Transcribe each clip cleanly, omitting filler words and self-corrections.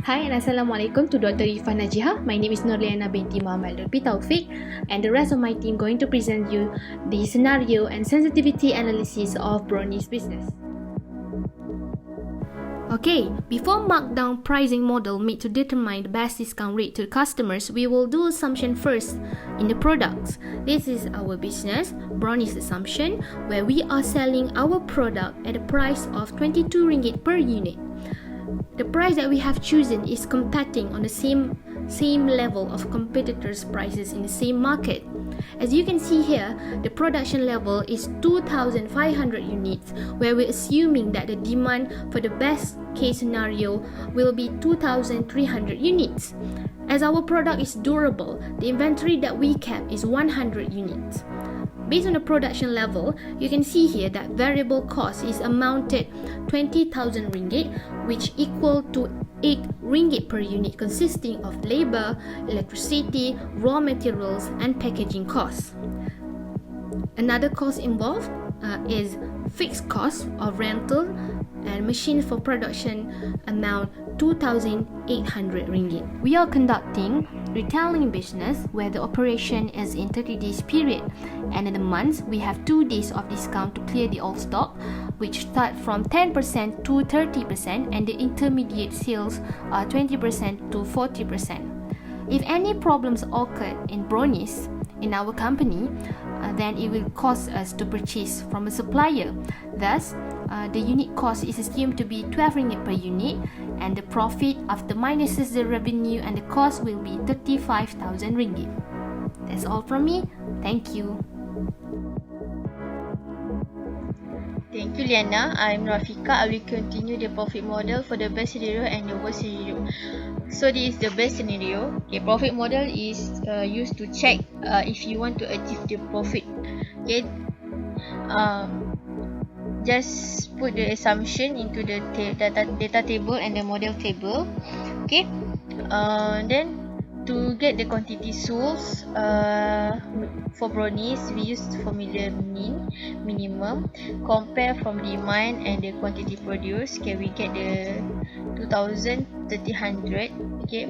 Hi and Assalamualaikum to Dr. Irfah Najihah. My name is Nur Liyana Binti Lutpi Taufik, and the rest of my team going to present you the scenario and sensitivity analysis of BRONIS business. Okay, before markdown pricing model made to determine the best discount rate to customers, we will do assumption first in the products. This is our business, BRONIS assumption, where we are selling our product at a price of 22 ringgit per unit. The price that we have chosen is competing on the same level of competitors' prices in the same market. As you can see here, the production level is 2,500 units, where we're assuming that the demand for the best case scenario will be 2,300 units. As our product is durable, the inventory that we kept is 100 units. Based on the production level, you can see here that variable cost is amounted 20,000 ringgit, which equal to 8 ringgit per unit, consisting of labor, electricity, raw materials, and packaging costs. Another cost involved is fixed cost of rental and machines for production amount 2,800 ringgit. We are conducting retailing business where the operation is in 30 days period, and in the months we have 2 days of discount to clear the old stock, which start from 10% to 30%, and the intermediate sales are 20% to 40%. If any problems occurred in BRONIS in our company, then it will cost us to purchase from a supplier. Thus, the unit cost is assumed to be 12 ringgit per unit, and the profit after minuses the revenue and the cost will be 35,000 ringgit. That's all from me. Thank you. Thank you, Liyana. I'm Afiqah. I will continue the profit model for the best scenario and the worst scenario. So this is the best scenario. Okay, profit model is used to check if you want to achieve the profit. Okay, just put the assumption into the data table and the model table. Okay, then to get the quantity sold for BRONIS, we use formula minimum, compare from demand and the quantity produced. Okay, we get the 2,300. Okay,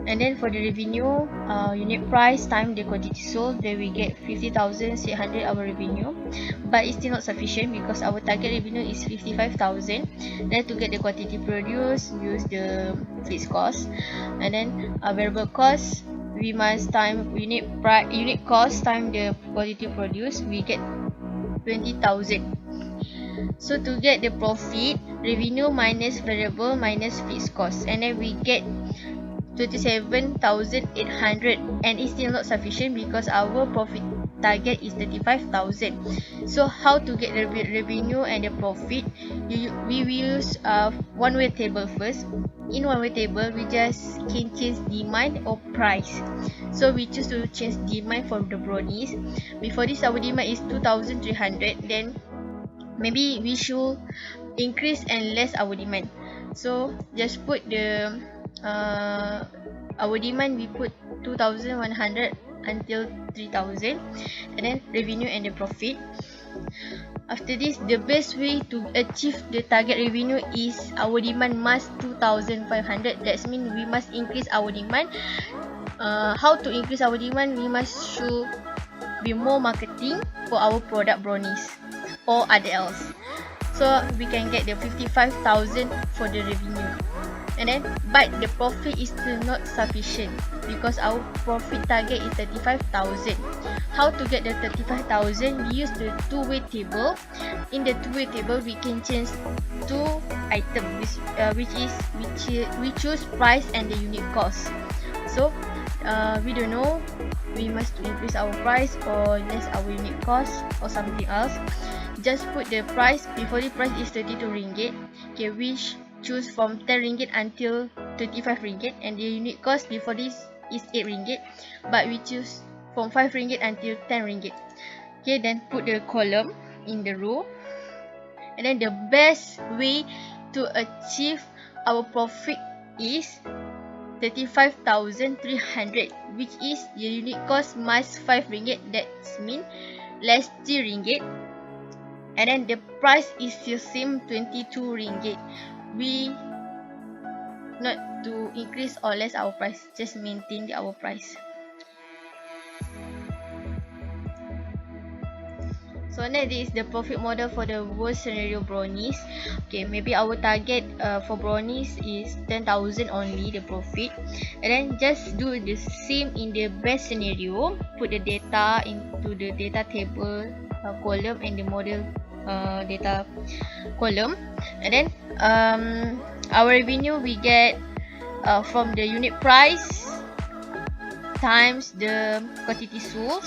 and then for the revenue, unit price times the quantity sold, then we get 50,600 our revenue, but it's still not sufficient because our target revenue is 55,000. Then to get the quantity produced, use the fixed cost, and then variable cost, we must time unit cost time the quantity produced, we get 20,000. So to get the profit, revenue minus variable minus fixed cost, and then we get 27,800, and it's still not sufficient because our profit target is 35,000. So how to get the revenue and the profit? We will use one-way table first. In one-way table, we just can change demand or price. So we choose to change demand for the BRONIS. Before this, our demand is 2,300. Then maybe we should increase and less our demand. So just put the our demand, we put 2,100 until 3,000, and then revenue and the profit. After this, the best way to achieve the target revenue is our demand must 2,500. That means we must increase our demand. How to increase our demand? We must should be more marketing for our product BRONIS or other else, so we can get the 55,000 for the revenue. And then, but the profit is still not sufficient because our profit target is 35,000. How to get the 35,000? We use the two-way table. In the two-way table, we can change two items, which we choose price and the unit cost. So we don't know, we must increase our price or less our unit cost or something else. Just put the price. Before the price is 32 ringgit. Okay, which choose from 10 ringgit until 35 ringgit, and the unit cost before this is 8 ringgit, but we choose from 5 ringgit until 10 ringgit. Okay, then put the column in the row, and then the best way to achieve our profit is 35,300, which is the unit cost minus 5 ringgit. That means less 3 ringgit, and then the price is still same 22 ringgit. We not to increase or less our price, just maintain our price. So next is the profit model for the worst scenario BRONIS. Okay, maybe our target for BRONIS is 10,000 only the profit, and then just do the same in the best scenario. Put the data into the data table column and the model data column, and then our revenue we get from the unit price times the quantity sold,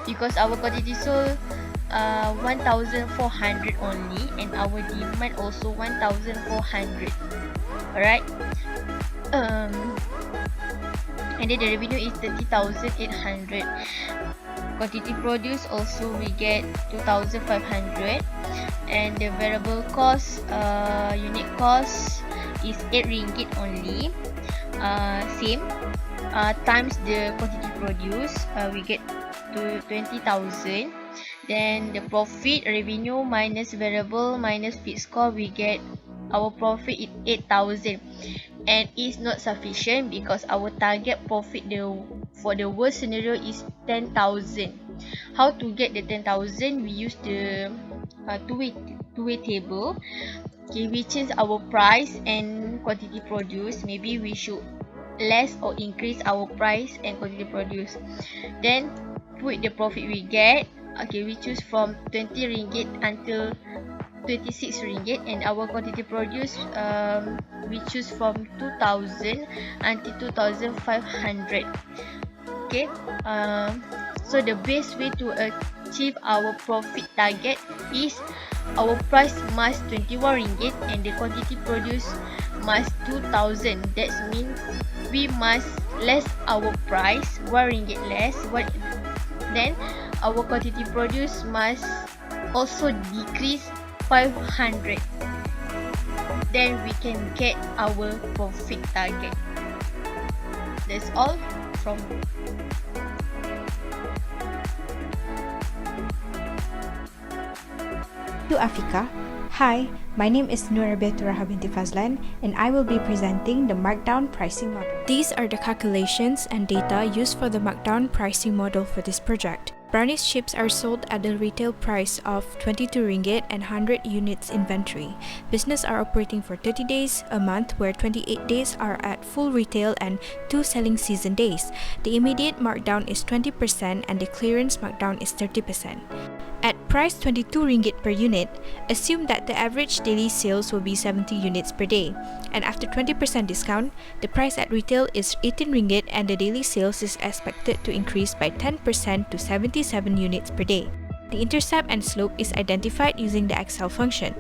because our quantity sold 1,400 only, and our demand also 1,400. Alright, and then the revenue is 30,800. Quantity produced also we get 2,500, and the variable cost, unit cost is 8 ringgit only. Same, times the quantity produced, we get to 20,000. Then the profit, revenue minus variable minus fixed cost, we get our profit is 8,000, and it's not sufficient because our target profit for the worst scenario is 10,000. How to get the 10,000? We use the two-way table. Okay, we change our price and quantity produced. Maybe we should less or increase our price and quantity produced. Then put the profit we get. Okay, we choose from 20 ringgit until 26 ringgit, and our quantity produced we choose from 2,000 until 2,500. Okay, so the best way to achieve our profit target is our price must 21 ringgit and the quantity produced must 2,000. That means we must less our price 1 ringgit less. Then our quantity produced must also decrease 500. Then we can get our profit target. That's all from to Afiqah. Hi, my name is Nur Rabiatul Rahah Binti Fadzlan, and I will be presenting the markdown pricing model. These are the calculations and data used for the markdown pricing model for this project. BRONIS chips are sold at the retail price of 22 ringgit and 100 units inventory. Business are operating for 30 days, a month where 28 days are at full retail and 2 selling season days. The immediate markdown is 20% and the clearance markdown is 30%. At price 22 ringgit per unit, assume that the average daily sales will be 70 units per day. And after 20% discount, the price at retail is 18 ringgit and the daily sales is expected to increase by 10% to 77 units per day. The intercept and slope is identified using the Excel function.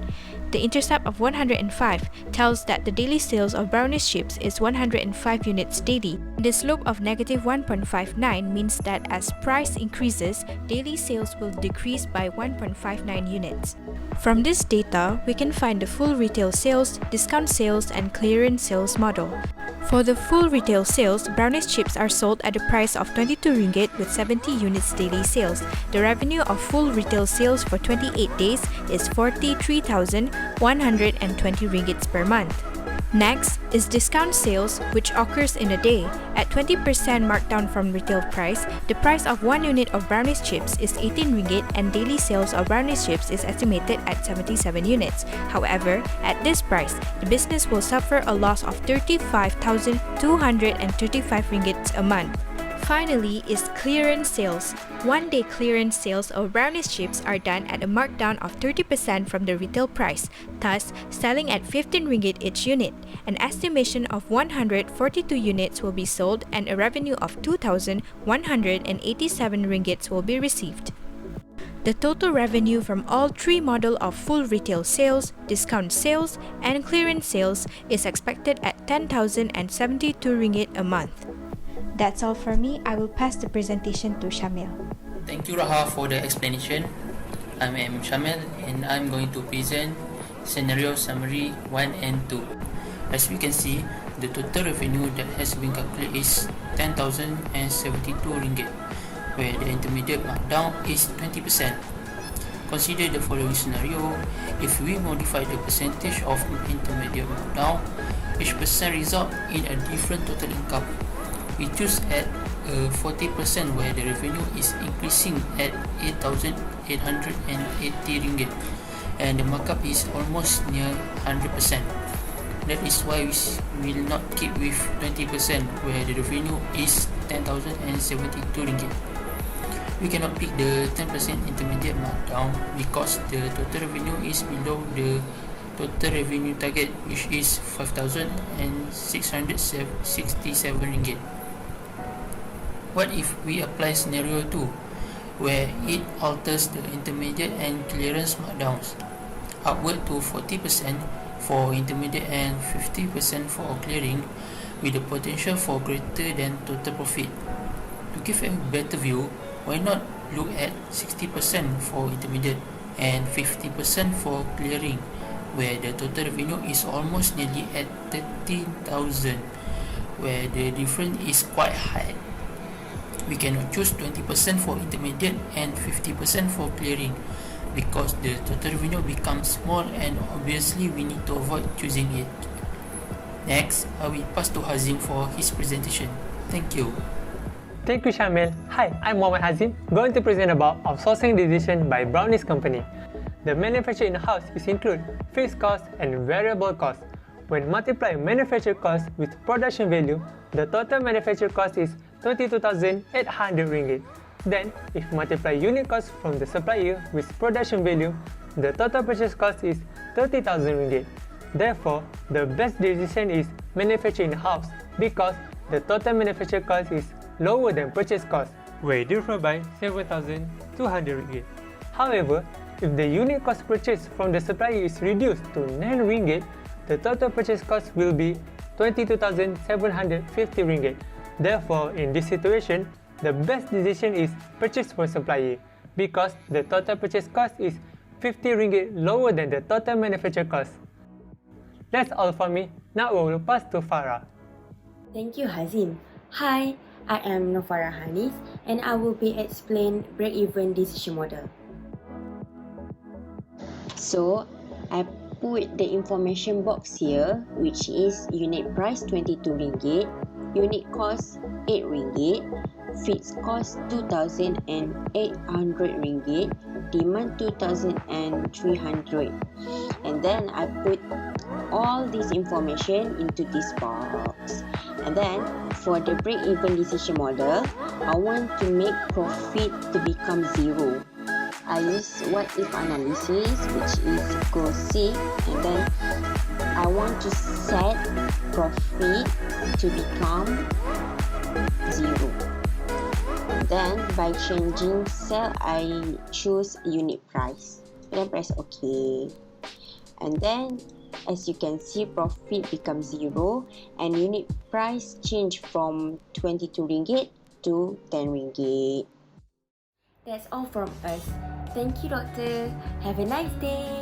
The intercept of 105 tells that the daily sales of BRONIS chips is 105 units daily. The slope of negative 1.59 means that as price increases, daily sales will decrease by 1.59 units. From this data, we can find the full retail sales, discount sales, and clearance sales model. For the full retail sales, BRONIS chips are sold at a price of 22 ringgit with 70 units daily sales. The revenue of full retail sales for 28 days is 43,120 ringgits per month. Next is discount sales, which occurs in a day. At 20% markdown from retail price, the price of 1 unit of BRONIS chips is 18 ringgit and daily sales of BRONIS chips is estimated at 77 units. However, at this price, the business will suffer a loss of 35,235 ringgits a month. Finally is clearance sales. One-day clearance sales of BRONIS chips are done at a markdown of 30% from the retail price, thus selling at 15 ringgit each unit. An estimation of 142 units will be sold and a revenue of 2,187 ringgits will be received. The total revenue from all three models of full retail sales, discount sales, and clearance sales is expected at 10,072 ringgit a month. That's all for me. I will pass the presentation to Syamil. Thank you, Rahah, for the explanation. I'm Syamil and I'm going to present scenario summary 1 and 2. As we can see, the total revenue that has been calculated is 10,072 ringgit, where the intermediate markdown is 20%. Consider the following scenario. If we modify the percentage of intermediate markdown, each percent result in a different total income. We choose at 40% where the revenue is increasing at 8,880 ringgit and the markup is almost near 100%. That is why we will not keep with 20% where the revenue is 10,072 ringgit. We cannot pick the 10% intermediate markdown because the total revenue is below the total revenue target, which is 5,667 ringgit. What if we apply scenario 2, where it alters the intermediate and clearance markdowns upward to 40% for intermediate and 50% for clearing, with the potential for greater than total profit? To give a better view, why not look at 60% for intermediate and 50% for clearing, where the total revenue is almost nearly at 13,000, where the difference is quite high. We cannot choose 20% for intermediate and 50% for clearing because the total revenue becomes small and obviously we need to avoid choosing it. Next, I will pass to Hazim for his presentation. Thank you. Thank you, Syamil. Hi, I'm Hazim, going to present about outsourcing decision by BRONIS company. The manufacture in-house is include fixed cost and variable cost. When multiply manufacture cost with production value, the total manufacture cost is 22,800 ringgit. Then, if multiply unit cost from the supplier with production value, the total purchase cost is 30,000 ringgit. Therefore, the best decision is manufacture in-house because the total manufacture cost is lower than purchase cost, where different by 7,200 ringgit. However, if the unit cost purchased from the supplier is reduced to 9 ringgit, the total purchase cost will be 22,750 ringgit. Therefore, in this situation, the best decision is purchase from supplier because the total purchase cost is 50 ringgit lower than the total manufacture cost. That's all for me. Now I will pass to Farah. Thank you, Hazim. Hi, I am Nurfarahanis and I will be explain break-even decision model. So, I put the information box here, which is unit price 22 ringgit, unit cost 8 ringgit, fixed cost 2,800 ringgit, demand 2,300, and then I put all this information into this box. And then for the break-even decision model, I want to make profit to become zero. I use what if analysis, which is equal C, and then I want to set profit to become zero. Then by changing cell, I choose unit price. Then press OK. And then as you can see, profit becomes zero and unit price change from 22 ringgit to 10 ringgit. That's all from us. Thank you, Doctor. Have a nice day.